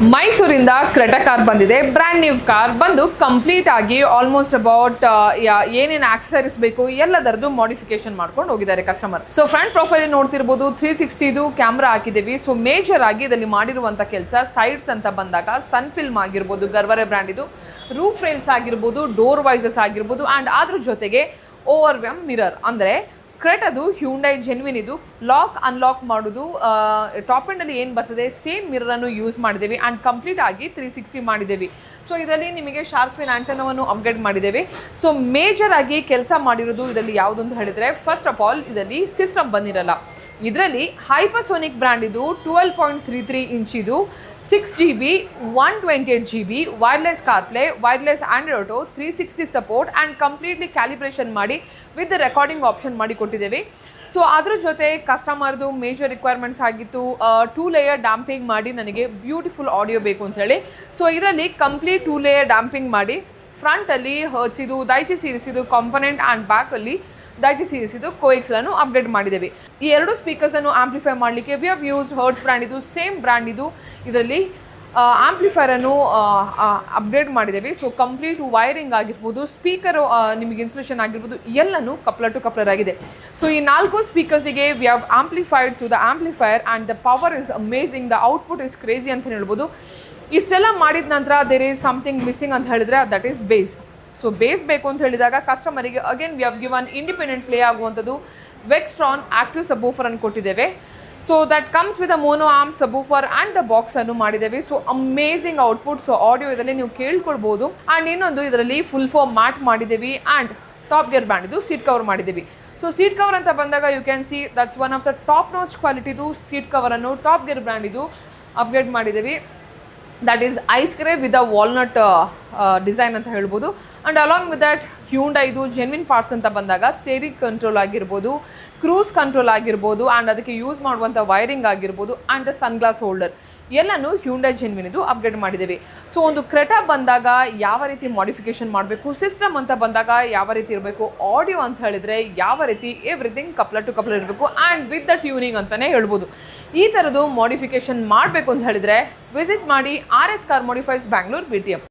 ಮೈಸೂರಿಂದ Creta car ಬಂದಿದೆ. Brand new car ಬಂದು ಕಂಪ್ಲೀಟ್ ಆಗಿ ಆಲ್ಮೋಸ್ಟ್ ಅಬೌಟ್ ಏನೇನು ಆಕ್ಸೆಸರೀಸ್ ಬೇಕು ಎಲ್ಲದರದ್ದು ಮಾಡಿಫಿಕೇಶನ್ ಮಾಡ್ಕೊಂಡು ಹೋಗಿದ್ದಾರೆ ಕಸ್ಟಮರ್. ಸೊ ಫ್ರಂಟ್ ಪ್ರೊಫೈಲ್ ನೋಡ್ತಿರ್ಬೋದು 360 ಕ್ಯಾಮ್ರಾ ಹಾಕಿದ್ದೀವಿ. ಸೊ ಮೇಜರ್ ಆಗಿ ಇದರಲ್ಲಿ ಮಾಡಿರುವಂಥ ಕೆಲಸ ಸೈಡ್ಸ್ ಅಂತ ಬಂದಾಗ ಸನ್ ಫಿಲ್ಮ್ ಆಗಿರ್ಬೋದು, ಗರ್ವರೆ ಬ್ರ್ಯಾಂಡ್ ಇದು, ರೂಫ್ ರೈಲ್ಸ್ ಆಗಿರ್ಬೋದು, ಡೋರ್ ವೈಸಸ್ ಆಗಿರ್ಬೋದು, ಆ್ಯಂಡ್ ಅದ್ರ ಜೊತೆಗೆ ಓವರ್ವ್ಯಾಮ್ ಮಿರರ್ ಅಂದರೆ ಕ್ರೆಟಾದು ಹ್ಯುಂಡೈ ಜೆನ್ವಿನ್ ಇದು ಲಾಕ್ ಅನ್ಲಾಕ್ ಮಾಡೋದು ಟಾಪ್ ಎಂಡಲ್ಲಿ ಏನು ಬರ್ತದೆ ಸೇಮ್ ಮಿರರನ್ನು ಯೂಸ್ ಮಾಡಿದ್ದೇವೆ ಆ್ಯಂಡ್ ಕಂಪ್ಲೀಟ್ ಆಗಿ 360 ಮಾಡಿದ್ದೇವೆ. ಸೊ ಇದರಲ್ಲಿ ನಿಮಗೆ ಶಾರ್ಕ್ ಫಿನ್ ಆಂಟೆನಾವನ್ನು ಅಪ್ಗ್ರೇಡ್ ಮಾಡಿದ್ದೇವೆ. ಸೊ ಮೇಜರ್ ಆಗಿ ಕೆಲಸ ಮಾಡಿರೋದು ಇದರಲ್ಲಿ ಯಾವುದು ಅಂತ ಹೇಳಿದರೆ, ಫಸ್ಟ್ ಆಫ್ ಆಲ್ ಇದರಲ್ಲಿ ಸಿಸ್ಟಮ್ ಬಂದಿರಲ್ಲ. ಇದರಲ್ಲಿ ಹೈಪರ್ಸೋನಿಕ್ ಬ್ರ್ಯಾಂಡ್ ಇದು 12.33 ಇಂಚ್ ಇದು 6GB 128GB wireless CarPlay, wireless Android auto, 360 support and completely calibration ಮಾಡಿ ವಿತ್ ರೆಕಾರ್ಡಿಂಗ್ ಆಪ್ಷನ್ ಮಾಡಿ ಕೊಟ್ಟಿದ್ದೇವೆ. ಸೊ ಅದ್ರ ಜೊತೆ ಕಸ್ಟಮರ್ದು ಮೇಜರ್ ರಿಕ್ವೈರ್ಮೆಂಟ್ಸ್ ಆಗಿತ್ತು 2 ಲೇಯರ್ ಡ್ಯಾಂಪಿಂಗ್ ಮಾಡಿ ನನಗೆ ಬ್ಯೂಟಿಫುಲ್ ಆಡಿಯೋ ಬೇಕು ಅಂತೇಳಿ. ಸೊ ಇದರಲ್ಲಿ ಕಂಪ್ಲೀಟ್ 2 ಲೇಯರ್ ಡ್ಯಾಂಪಿಂಗ್ ಮಾಡಿ ಫ್ರಂಟಲ್ಲಿ ಹರ್ಟ್ಸಿದು ದೈಚಿ ಸೀರಿಸಿದು ಕಾಂಪೊನೆಂಟ್ ಆ್ಯಂಡ್ ಬ್ಯಾಕಲ್ಲಿ ದೈಚಿ ಸೀರಿಸಿದು ಕೋಎಕ್ಸಲನ್ನು ಅಪ್ಡೇಟ್ ಮಾಡಿದ್ದೇವೆ. ಈ ಎರಡು ಸ್ಪೀಕರ್ಸನ್ನು ಆಂಪ್ಲಿಫೈ ಮಾಡಲಿಕ್ಕೆ we have use Hertz brand ಇದು, ಸೇಮ್ ಬ್ರ್ಯಾಂಡ್ ಇದು. ಇದರಲ್ಲಿ ಆಂಪ್ಲಿಫೈರನ್ನು ಅಪ್ಗ್ರೇಡ್ ಮಾಡಿದ್ದೇವೆ. ಸೊ ಕಂಪ್ಲೀಟ್ ವೈರಿಂಗ್ ಆಗಿರ್ಬೋದು, ಸ್ಪೀಕರು ನಿಮಗೆ ಇನ್ಸ್ಟಲೇಷನ್ ಆಗಿರ್ಬೋದು, ಎಲ್ಲನೂ ಕಪ್ಲರ್ ಟು ಕಪ್ಲರ್ ಆಗಿದೆ. ಸೊ ಈ 4 ಸ್ಪೀಕರ್ಸಿಗೆ we have amplified to the amplifier and the power is amazing, the output is crazy ಅಂತ ಹೇಳ್ಬೋದು. ಇಷ್ಟೆಲ್ಲ ಮಾಡಿದ ನಂತರ ದೇರ್ ಈಸ್ ಸಮಥಿಂಗ್ ಮಿಸ್ಸಿಂಗ್ ಅಂತ ಹೇಳಿದರೆ that is bass. So bass ಬೇಕು ಅಂತ ಹೇಳಿದಾಗ ಕಸ್ಟಮರಿಗೆ again we have given independent play ಆಗುವಂಥದ್ದು ವೆಕ್ಸ್ಟ್ರಾನ್ ಆಕ್ಟಿವ್ ಸಬ್ವೂಫರ್ ಅನ್ನು ಕೊಟ್ಟಿದ್ದೇವೆ. So that comes with a mono arm subwoofer and the box ಅನ್ನು ಮಾಡಿದ್ದೇವೆ. So amazing output. So audio ಇದರಲ್ಲಿ ನೀವು ಕೇಳ್ಕೊಳ್ಬೋದು. ಆ್ಯಂಡ್ ಇನ್ನೊಂದು ಇದರಲ್ಲಿ ಫುಲ್ ಫಾರ್ಮ್ ಮ್ಯಾಟ್ ಮಾಡಿದ್ದೀವಿ ಆ್ಯಂಡ್ ಟಾಪ್ ಗೇರ್ ಬ್ರ್ಯಾಂಡ್ ಇದು ಸೀಟ್ ಕವರ್ ಮಾಡಿದ್ದೀವಿ. ಸೊ ಸೀಟ್ ಕವರ್ ಅಂತ ಬಂದಾಗ you can see that's one of the top notch ಕ್ವಾಲಿಟಿದು ಸೀಟ್ ಕವರನ್ನು ಟಾಪ್ ಗೇರ್ ಬ್ರ್ಯಾಂಡ್ ಇದು ಅಪ್ಗ್ರೇಡ್ ಮಾಡಿದ್ದೀವಿ. That is ice grey with a walnut design ಅಂತ ಹೇಳ್ಬೋದು. And along with that Hyundai ಇದು ಜೆನ್ವಿನ್ ಪಾರ್ಟ್ಸ್ ಅಂತ ಬಂದಾಗ ಸ್ಟೇರಿಂಗ್ ಕಂಟ್ರೋಲ್ ಆಗಿರ್ಬೋದು, ಕ್ರೂಸ್ ಕಂಟ್ರೋಲ್ ಆಗಿರ್ಬೋದು, ಆ್ಯಂಡ್ ಅದಕ್ಕೆ ಯೂಸ್ ಮಾಡುವಂಥ ವೈರಿಂಗ್ ಆಗಿರ್ಬೋದು, ಆ್ಯಂಡ್ ದ ಸನ್ಗ್ಲಾಸ್ ಹೋಲ್ಡರ್ ಎಲ್ಲನೂ ಹ್ಯುಂಡೈ ಜೆನ್ವಿನ್ ಇದು ಅಪ್ಗ್ರೇಡ್ ಮಾಡಿದ್ದೇವೆ. ಸೊ ಒಂದು ಕ್ರೆಟಾ ಬಂದಾಗ ಯಾವ ರೀತಿ ಮಾಡಿಫಿಕೇಶನ್ ಮಾಡಬೇಕು, ಸಿಸ್ಟಮ್ ಅಂತ ಬಂದಾಗ ಯಾವ ರೀತಿ ಇರಬೇಕು, ಆಡಿಯೋ ಅಂತ ಹೇಳಿದರೆ ಯಾವ ರೀತಿ ಎವ್ರಿಥಿಂಗ್ ಕಪ್ಲರ್ ಟು ಕಪ್ಲರ್ ಇರಬೇಕು ಆ್ಯಂಡ್ ವಿತ್ ದ ಟ್ಯೂನಿಂಗ್ ಅಂತಲೇ ಹೇಳ್ಬೋದು. ಈ ಥರದ್ದು ಮಾಡಿಫಿಕೇಶನ್ ಮಾಡಬೇಕು ಅಂತ ಹೇಳಿದರೆ ವಿಸಿಟ್ ಮಾಡಿ RS car modifies Bangalore BTM.